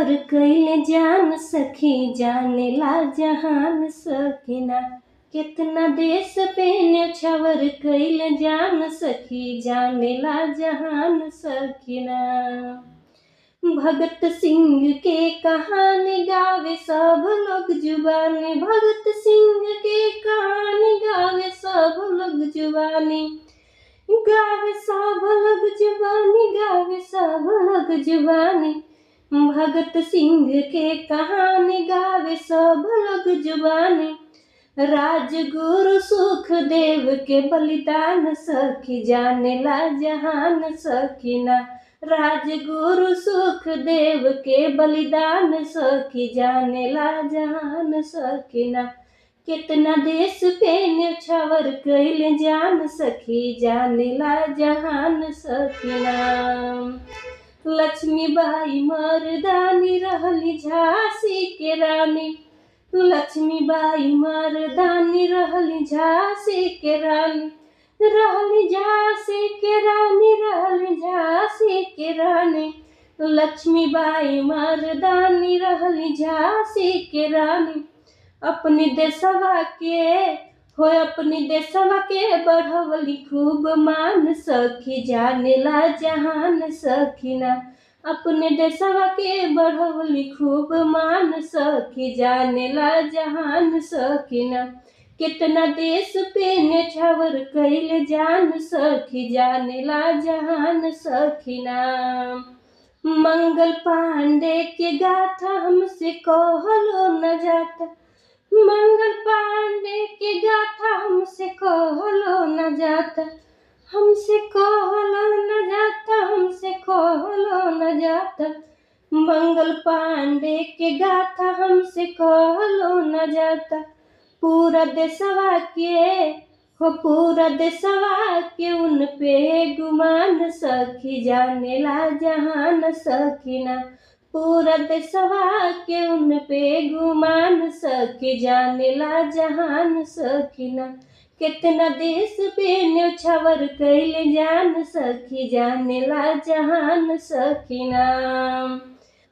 न्यौछावर कइले जान सखी जानेला जहान सकीना। कितना देश पे न्यौछावर कइले जान सखी जानेला जहान सकीना। भगत सिंह के कहानी गावे सब लोग जुबानी, भगत सिंह के कहानी गावे सब लोग जुबानी, गावे सब लोग जुबानी, गावे सब लोग जुबानी। भगत सिंह के कहानी गावे सब लोग जुबानी। राजगुरु सुखदेव के बलिदान सखी जानेला जहान सकीना। राजगुरु सुखदेव के बलिदान सखी जानेला जहान सकीना। कितना देश पे न्यौछावर कइले जान सखी जानेला जहान सकीना। लक्ष्मीबाई मर्दानी रहली झांसी के रानी, लक्ष्मीबाई मर्दानी रहली झांसी के रानी, रहली झांसी के रानी, रहली झांसी के रानी। लक्ष्मीबाई मर्दानी रहली झांसी के रानी। अपनी देशवा के बढ़वली खूब मान सखी जानेला जहान सकीना। अपने देशवा के बढ़वली खूब मान सखी जानेला जहान सकीना। कितना देश पे न्यौछावर कइले जान सखी जानेला जहान सकीना। मंगल पांडे के गाथा हमसे कहलो न जाता, मंगल पांडे के गाथा हमसे कहलो न जाता, हमसे कहलो न जाता, हमसे कहलो न जाता। मंगल पांडे के गाथा हमसे कहलो न जाता। पूरा देशवा के उन पे गुमान सखी जानेला जहान सकीना। पूरा देशवा के उन पे गुमान सखी जानेला जहान सकीना। कितना देश पे न्यौछावर कइले जान सखी जानेला जहान सकीना।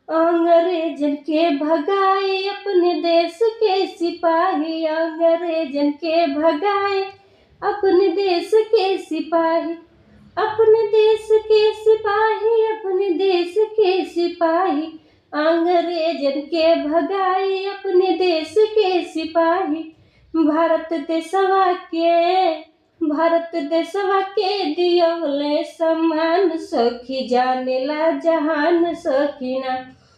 अंग्रेजन के भगाए अपने देश के सिपाही, अंग्रेजन के भगाए अपने देश के सिपाही, अपने देश के सिपाही, अपने देश के सिपाही। अंग्रेजन के भगाए अपने देश के सिपाही। भारत देशवा के दियौले सम्मान सखी जानेला जहान सकीना।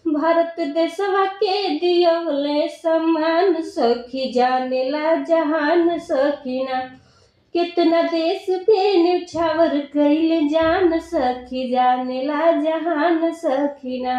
भारत देशवा के दियौले सम्मान सखी जानेला जहान सकीना। कितना देश पे न्यौछावर कइले जान सखी जानेला जहान सकीना।